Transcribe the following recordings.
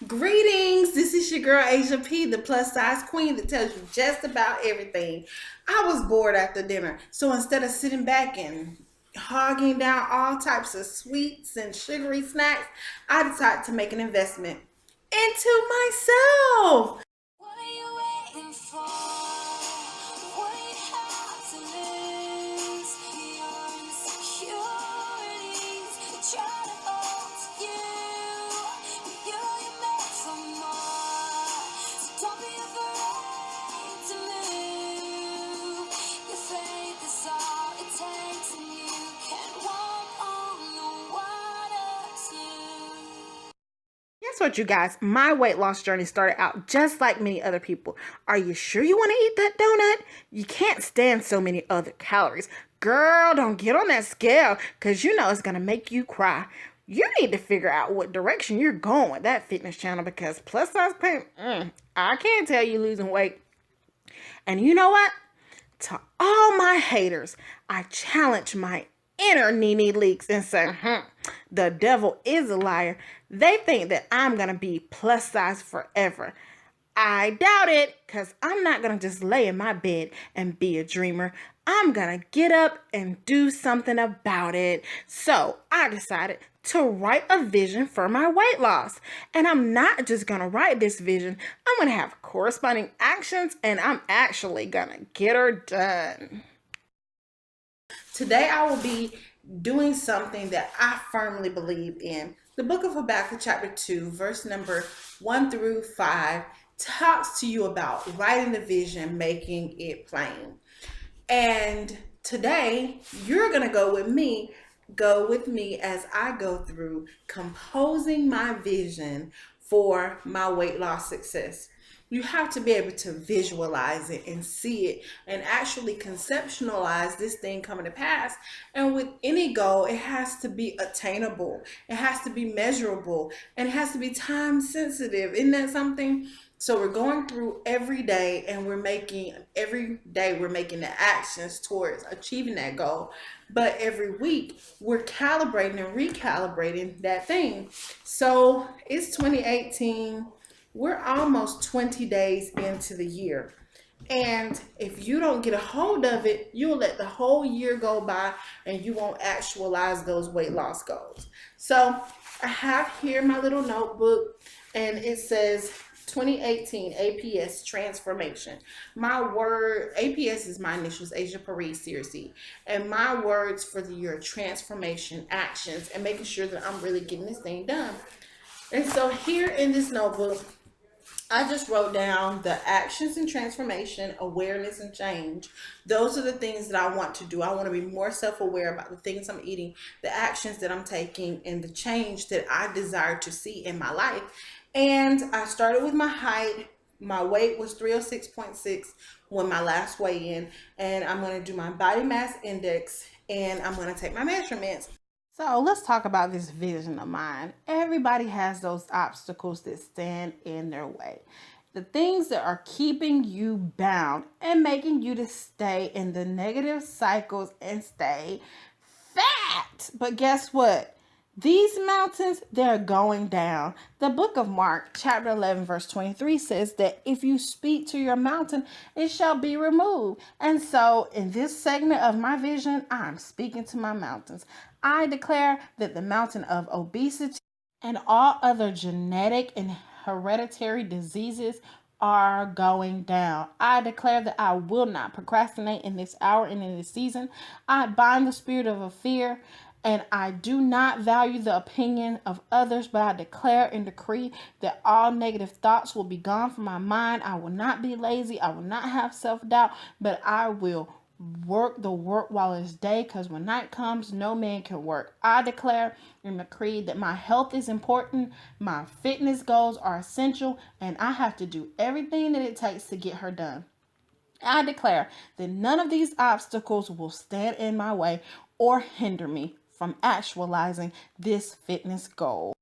Greetings, this is your girl Asia P, the plus size queen that tells you just about everything. I was bored after dinner, so instead of sitting back and hogging down all types of sweets and sugary snacks, I decided to make an investment into myself. What are you waiting for? What do you have to lose? Your insecurities, they try to hold you. But you're meant for more. So don't be afraid to move. Your faith is all it takes, and you can walk on the water too. Guess what, you guys? My weight loss journey started out just like many other people. Are you sure you want to eat that donut? You can't stand so many other calories. Girl, don't get on that scale because you know it's going to make you cry. You need to figure out what direction you're going with that fitness channel because plus size pain, I can't tell you losing weight. And you know what? To all my haters, I challenge my inner Nene Leaks and say, the devil is a liar. They think that I'm going to be plus size forever. I doubt it because I'm not going to just lay in my bed and be a dreamer. I'm going to get up and do something about it. So I decided to write a vision for my weight loss. And I'm not just going to write this vision, I'm going to have corresponding actions and I'm actually going to get her done. Today I will be doing something that I firmly believe in. The book of Habakkuk chapter 2 verse number 1 through 5 talks to you about writing the vision, making it plain. And today you're going to go with me as I go through composing my vision for my weight loss success. You have to be able to visualize it and see it and actually conceptualize this thing coming to pass. And with any goal, it has to be attainable, it has to be measurable, and it has to be time sensitive. Isn't that something? So we're going through every day and we're making the actions towards achieving that goal. But every week we're calibrating and recalibrating that thing. So it's 2018. We're almost 20 days into the year. And if you don't get a hold of it, you'll let the whole year go by and you won't actualize those weight loss goals. So I have here my little notebook and it says 2018 APS transformation. My word, APS is my initials, Asia Pari CRC. And my words for the year, transformation, actions, and making sure that I'm really getting this thing done. And so here in this notebook, I just wrote down the actions and transformation, awareness and change. Those are the things that I want to do. I want to be more self-aware about the things I'm eating, the actions that I'm taking, and the change that I desire to see in my life. And I started with my height. My weight was 306.6 when my last weigh-in. And I'm going to do my body mass index and I'm going to take my measurements. So let's talk about this vision of mine. Everybody has those obstacles that stand in their way. The things that are keeping you bound and making you to stay in the negative cycles and stay fat. But guess what? These mountains, they're going down. The book of Mark, chapter 11, verse 23 says that if you speak to your mountain, it shall be removed. And so in this segment of my vision, I'm speaking to my mountains. I declare that the mountain of obesity and all other genetic and hereditary diseases are going down. I declare that I will not procrastinate in this hour and in this season. I bind the spirit of a fear. And I do not value the opinion of others, but I declare and decree that all negative thoughts will be gone from my mind. I will not be lazy. I will not have self-doubt, but I will work the work while it's day, because when night comes, no man can work. I declare and decree that my health is important, my fitness goals are essential, and I have to do everything that it takes to get her done. I declare that none of these obstacles will stand in my way or hinder me from actualizing this fitness goal.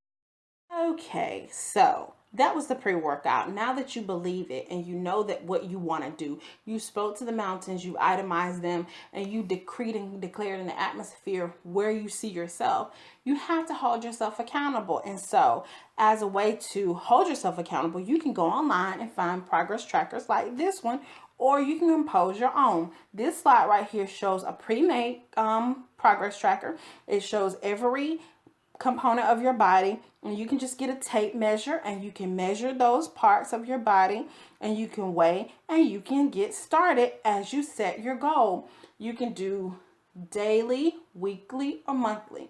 Okay, so That was the pre-workout. Now that you believe it and you know that what you want to do, you spoke to the mountains, you itemized them, and you decreed and declared in the atmosphere where you see yourself. You have to hold yourself accountable. And so, as a way to hold yourself accountable, you can go online and find progress trackers like this one, or you can compose your own. This slide right here shows a pre-made progress tracker. It shows every component of your body, and you can just get a tape measure and you can measure those parts of your body, and you can weigh and you can get started as you set your goal. You can do daily, weekly, or monthly.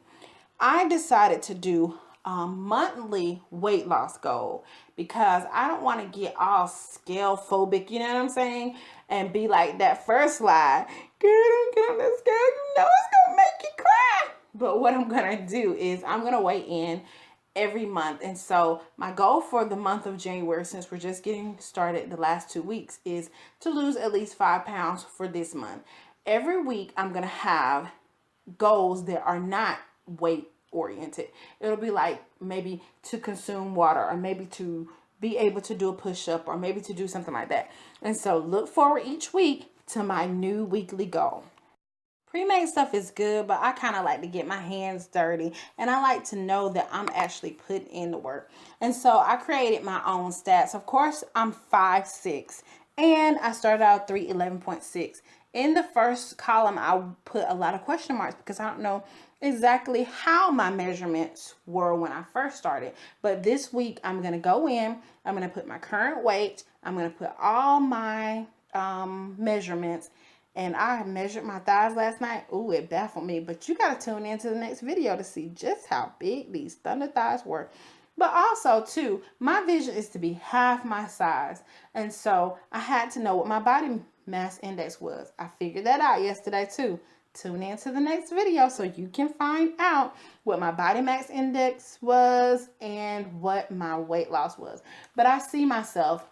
I decided to do a monthly weight loss goal because I don't want to get all scale phobic, you know what I'm saying? And be like that first slide, girl, don't get on that scale, you know it's gonna make you cry. But what I'm gonna do is I'm gonna weigh in every month. And so my goal for the month of January, since we're just getting started the last 2 weeks, is to lose at least 5 pounds for this month. Every week I'm gonna have goals that are not weight oriented. It'll be like maybe to consume water, or maybe to be able to do a push-up, or maybe to do something like that. And so look forward each week to my new weekly goal. Pre-made stuff is good, but I kind of like to get my hands dirty, and I like to know that I'm actually putting in the work. And so I created my own stats. Of course, I'm 5'6", and I started out 311.6. In the first column, I put a lot of question marks because I don't know exactly how my measurements were when I first started. But this week, I'm going to go in, I'm going to put my current weight, I'm going to put all my measurements. And I measured my thighs last night. Ooh, it baffled me. But you got to tune into the next video to see just how big these thunder thighs were. But also, too, my vision is to be half my size. And so I had to know what my body mass index was. I figured that out yesterday, too. Tune into the next video so you can find out what my body mass index was and what my weight loss was. But I see myself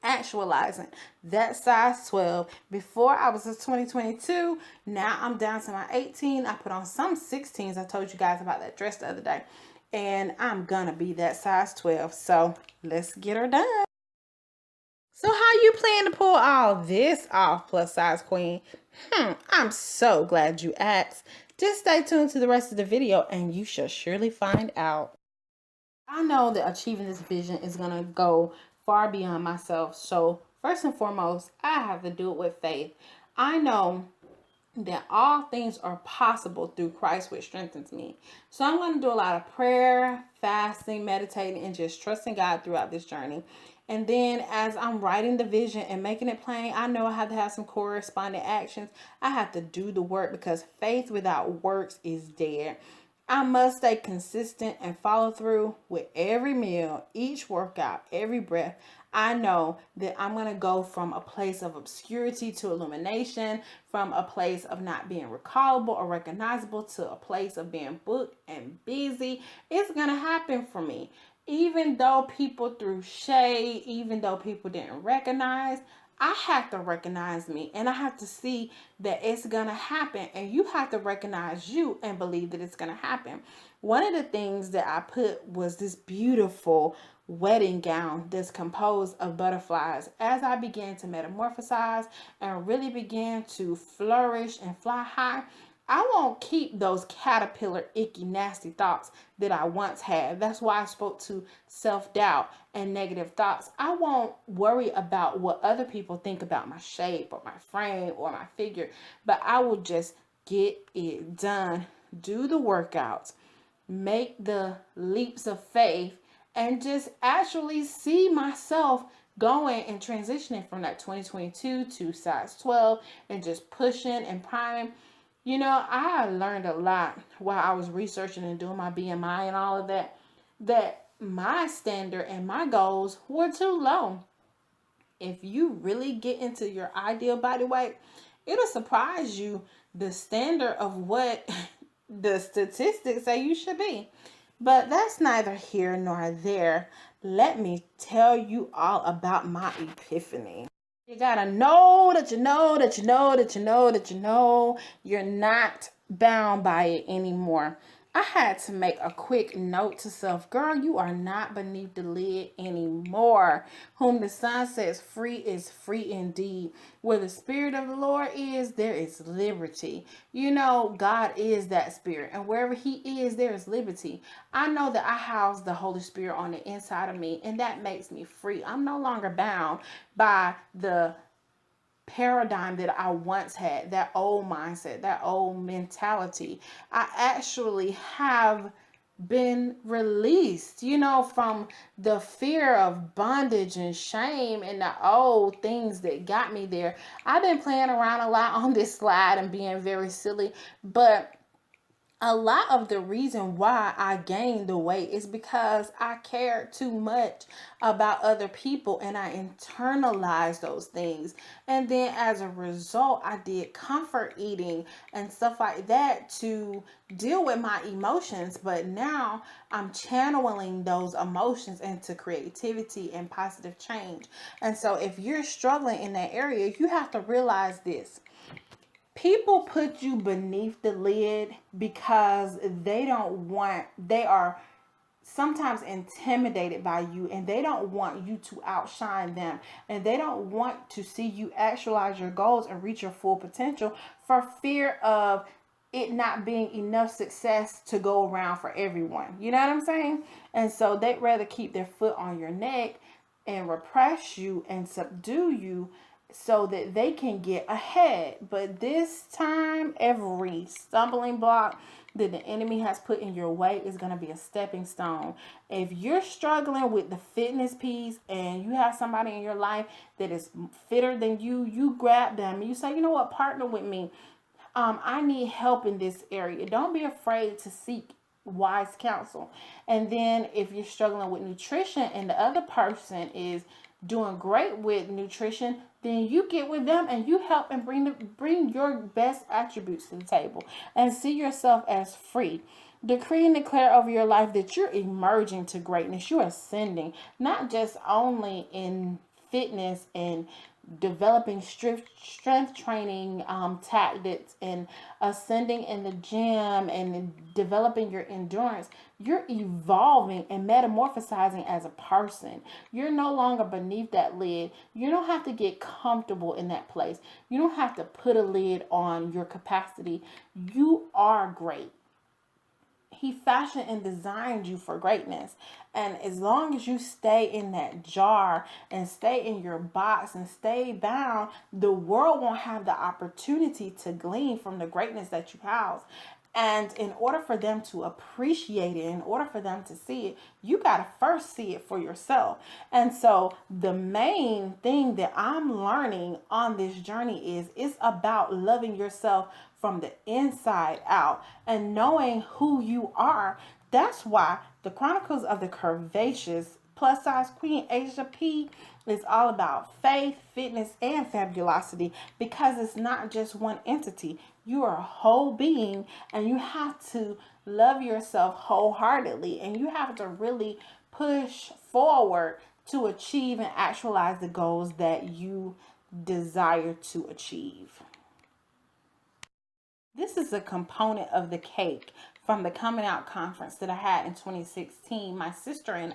actualizing that size 12. Before, I was a 2022. Now I'm down to my 18. I put on some 16s. I told you guys about that dress the other day. And I'm gonna be that size 12. So let's get her done. So how you plan to pull all this off, plus size queen? I'm so glad you asked. Just stay tuned to the rest of the video and you shall surely find out. I know that achieving this vision is going to go far beyond myself. So first and foremost, I have to do it with faith. I know that all things are possible through Christ, which strengthens me. So I'm going to do a lot of prayer, fasting, meditating, and just trusting God throughout this journey. And then as I'm writing the vision and making it plain, I know I have to have some corresponding actions. I have to do the work because faith without works is dead. I must stay consistent and follow through with every meal, each workout, every breath. I know that I'm going to go from a place of obscurity to illumination, from a place of not being recallable or recognizable to a place of being booked and busy. It's going to happen for me. Even though people threw shade, even though people didn't recognize, I have to recognize me, and I have to see that it's going to happen, and you have to recognize you and believe that it's going to happen. One of the things that I put was this beautiful wedding gown that's composed of butterflies. As I began to metamorphosize and really began to flourish and fly high, I won't keep those caterpillar, icky, nasty thoughts that I once had. That's why I spoke to self-doubt and negative thoughts. I won't worry about what other people think about my shape or my frame or my figure, but I will just get it done, do the workouts, make the leaps of faith, and just actually see myself going and transitioning from that 2022 to size 12 and just pushing and priming. You know, I learned a lot while I was researching and doing my BMI and all of that, that my standard and my goals were too low. If you really get into your ideal body weight, it'll surprise you the standard of what the statistics say you should be. But that's neither here nor there. Let me tell you all about my epiphany. You gotta know that you know that you know that you know that you know you're not bound by it anymore. I had to make a quick note to self, girl, you are not beneath the lid anymore. Whom the Son sets free is free indeed. Where the Spirit of the Lord is, there is liberty. You know, God is that Spirit, and wherever He is, there is liberty. I know that I house the Holy Spirit on the inside of me, and that makes me free. I'm no longer bound by the paradigm that I once had, that old mindset, that old mentality. I actually have been released, from the fear of bondage and shame and the old things that got me there. I've been playing around a lot on this slide and being very silly, but a lot of the reason why I gained the weight is because I cared too much about other people and I internalized those things. And then as a result, I did comfort eating and stuff like that to deal with my emotions. But now I'm channeling those emotions into creativity and positive change. And so if you're struggling in that area, you have to realize this: people put you beneath the lid because they are sometimes intimidated by you, and they don't want you to outshine them, and they don't want to see you actualize your goals and reach your full potential for fear of it not being enough success to go around for everyone. You know what I'm saying? And so they'd rather keep their foot on your neck and repress you and subdue you so that they can get ahead. But this time, every stumbling block that the enemy has put in your way is going to be a stepping stone. If you're struggling with the fitness piece and you have somebody in your life that is fitter than you grab them and you say, you know what, partner with me. I need help in this area. Don't be afraid to seek wise counsel. And then if you're struggling with nutrition and the other person is doing great with nutrition, then you get with them and you help and bring your best attributes to the table and see yourself as free. Decree and declare over your life that you're emerging to greatness. You're ascending, not just only in fitness and developing strength training tactics and ascending in the gym and developing your endurance. You're evolving and metamorphosizing as a person. You're no longer beneath that lid. You don't have to get comfortable in that place. You don't have to put a lid on your capacity. You are great. He fashioned and designed you for greatness. And as long as you stay in that jar and stay in your box and stay bound, the world won't have the opportunity to glean from the greatness that you house. And in order for them to appreciate it, in order for them to see it, you got to first see it for yourself. And so the main thing that I'm learning on this journey is it's about loving yourself from the inside out and knowing who you are. That's why the Chronicles of the Curvaceous plus size queen Asia P is all about faith, fitness, and fabulosity, because it's not just one entity. You are a whole being and you have to love yourself wholeheartedly, and you have to really push forward to achieve and actualize the goals that you desire to achieve. This is a component of the cake from the coming out conference that I had in 2016. My sister and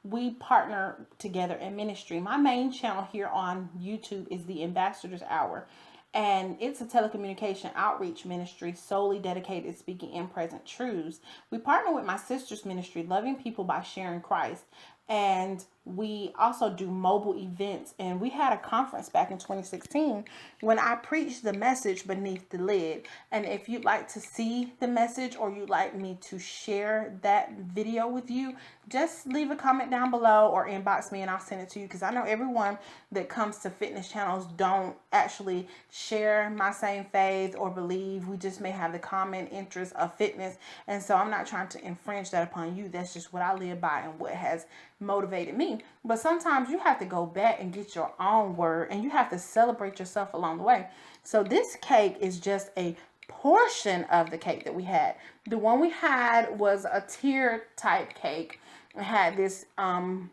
we partner together in ministry. My main channel here on YouTube is the Ambassador's Hour, and it's a telecommunication outreach ministry solely dedicated to speaking in present truths. We partner with my sister's ministry, Loving People by Sharing Christ, and we also do mobile events. And we had a conference back in 2016 when I preached the message Beneath the Lid. And if you'd like to see the message or you'd like me to share that video with you, just leave a comment down below or inbox me and I'll send it to you, because I know everyone that comes to fitness channels don't actually share my same faith or believe. We just may have the common interest of fitness, and so I'm not trying to infringe that upon you. That's just what I live by and what has motivated me. But sometimes you have to go back and get your own word, and you have to celebrate yourself along the way. So this cake is just a portion of the cake that we had. The one we had was a tiered type cake. It had this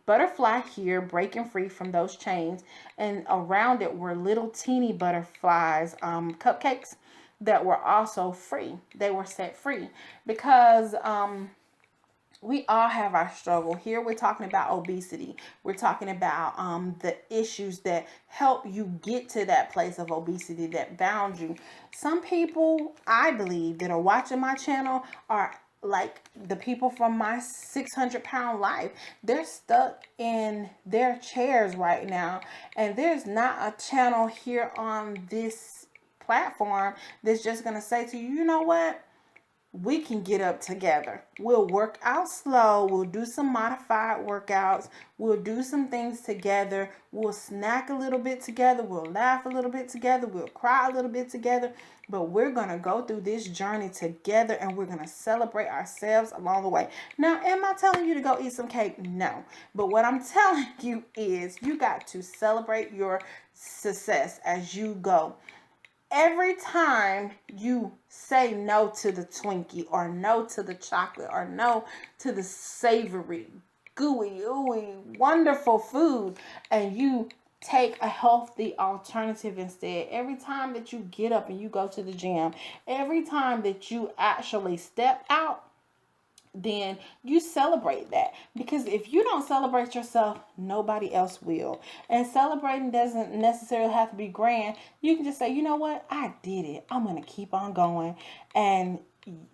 butterfly here breaking free from those chains, and around it were little teeny butterflies, cupcakes that were also free. They were set free because we all have our struggle. Here we're talking about obesity. We're talking about the issues that help you get to that place of obesity that bound you. Some people, I believe, that are watching my channel are like the people from my 600-pound life. They're stuck in their chairs right now, and there's not a channel here on this platform that's just going to say to you, you know what? We can get up together. We'll work out slow. We'll do some modified workouts. We'll do some things together. We'll snack a little bit together. We'll laugh a little bit together. We'll cry a little bit together. But we're going to go through this journey together, and we're going to celebrate ourselves along the way. Now, am I telling you to go eat some cake? No. But what I'm telling you is you got to celebrate your success as you go. Every time you say no to the Twinkie or no to the chocolate or no to the savory, gooey, ooey, wonderful food, and you take a healthy alternative instead, every time that you get up and you go to the gym, every time that you actually step out, then you celebrate that. Because if you don't celebrate yourself, nobody else will. And celebrating doesn't necessarily have to be grand. You can just say, you know what, I did it. I'm going to keep on going and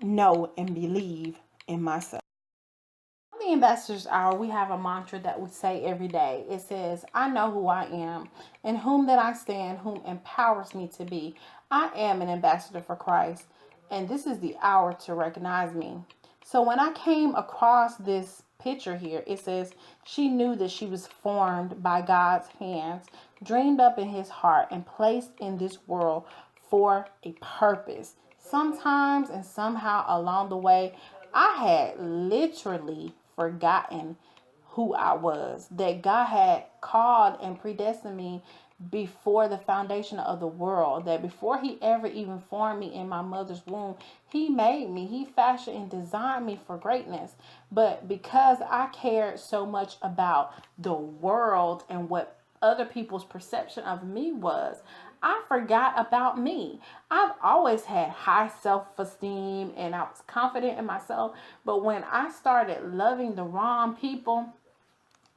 know and believe in myself. On the Ambassadors Hour, we have a mantra that we say every day. It says, I know who I am, in whom that I stand, whom empowers me to be. I am an ambassador for Christ, and this is the hour to recognize me. So when I came across this picture here, it says, she knew that she was formed by God's hands, dreamed up in his heart, and placed in this world for a purpose. Sometimes and somehow along the way, I had literally forgotten who I was, that God had called and predestined me before the foundation of the world, that before he ever even formed me in my mother's womb, he made me, he fashioned and designed me for greatness. But because I cared so much about the world and what other people's perception of me was, I forgot about me. I've always had high self-esteem and I was confident in myself. But when I started loving the wrong people,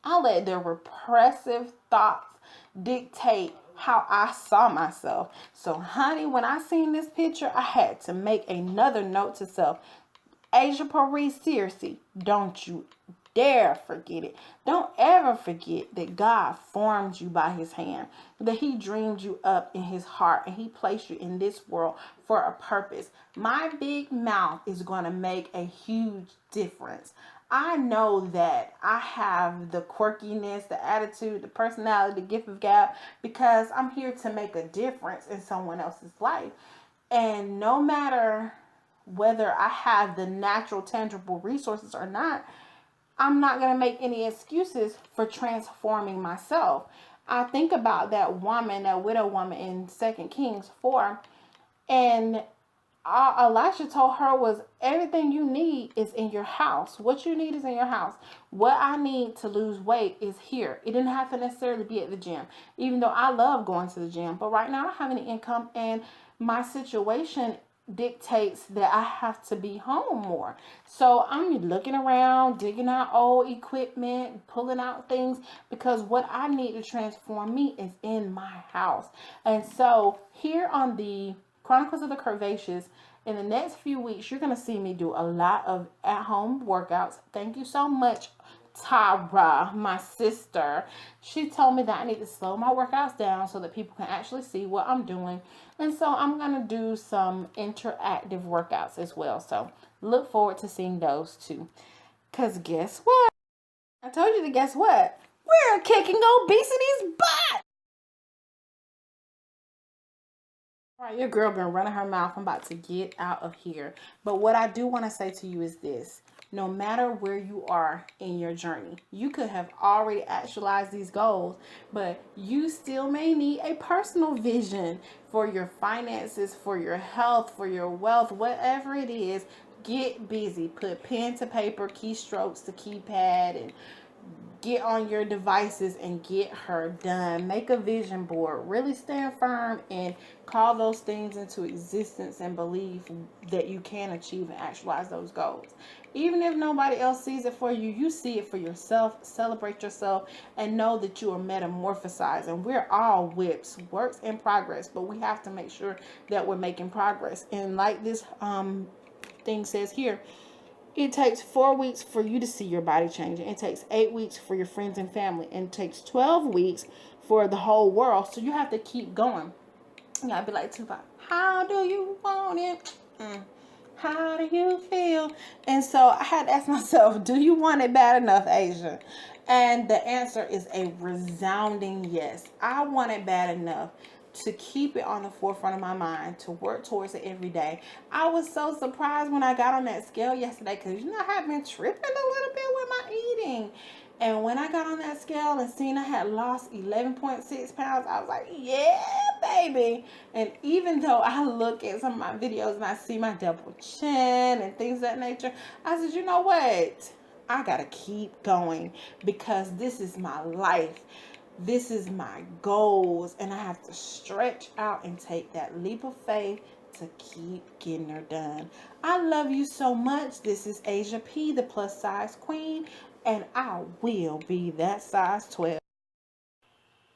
I let their repressive thoughts dictate how I saw myself. So, honey, when I seen this picture, I had to make another note to self. Asia Pari, seriously, don't you dare forget it. Don't ever forget that God formed you by his hand, that he dreamed you up in his heart, and he placed you in this world for a purpose. My big mouth is going to make a huge difference. I know that I have the quirkiness, the attitude, the personality, the gift of gab, because I'm here to make a difference in someone else's life. And no matter whether I have the natural, tangible resources or not, I'm not going to make any excuses for transforming myself. I think about that woman, that widow woman in 2 Kings 4, and Elisha told her was everything you need is in your house. What you need is in your house. What I need to lose weight is here. It didn't have to necessarily be at the gym, even though I love going to the gym. But right now I don't have any income, and my situation dictates that I have to be home more. So I'm looking around, digging out old equipment, pulling out things, because what I need to transform me is in my house. And so here on the Chronicles of the Curvaceous, in the next few weeks, you're going to see me do a lot of at-home workouts. Thank you so much, Tara, my sister. She told me that I need to slow my workouts down so that people can actually see what I'm doing. And so I'm going to do some interactive workouts as well. So look forward to seeing those too. Because guess what? I told you to guess what? We're kicking obesity's butt. All right, your girl been running her mouth. I'm about to get out of here. But what I do want to say to you is this. No matter where you are in your journey, you could have already actualized these goals, but you still may need a personal vision for your finances, for your health, for your wealth, whatever it is. Get busy. Put pen to paper, keystrokes to keypad, and get on your devices and get her done. Make a vision board. Really stand firm and call those things into existence and believe that you can achieve and actualize those goals. Even if nobody else sees it for you, you see it for yourself. Celebrate yourself and know that you are metamorphosizing. We're all whips, works in progress, but we have to make sure that we're making progress. And like this thing says here, it takes 4 weeks for you to see your body changing. It takes 8 weeks for your friends and family. And it takes 12 weeks for the whole world. So you have to keep going. You gotta be like Tupac. How do you want it? How do you feel? And so I had to ask myself, do you want it bad enough, Asia? And the answer is a resounding yes. I want it bad enough to keep it on the forefront of my mind, to work towards it every day. I was so surprised when I got on that scale yesterday because I have been tripping a little bit with my eating. And when I got on that scale and seen I had lost 11.6 pounds, I was like, yeah, baby. And even though I look at some of my videos and I see my double chin and things of that nature, I said, you know what? I got to keep going because this is my life. This is my goals. And I have to stretch out and take that leap of faith to keep getting her done. I love you so much. This is Asia P, the plus size queen, and I will be that size 12.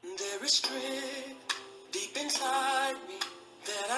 There is strength deep inside me that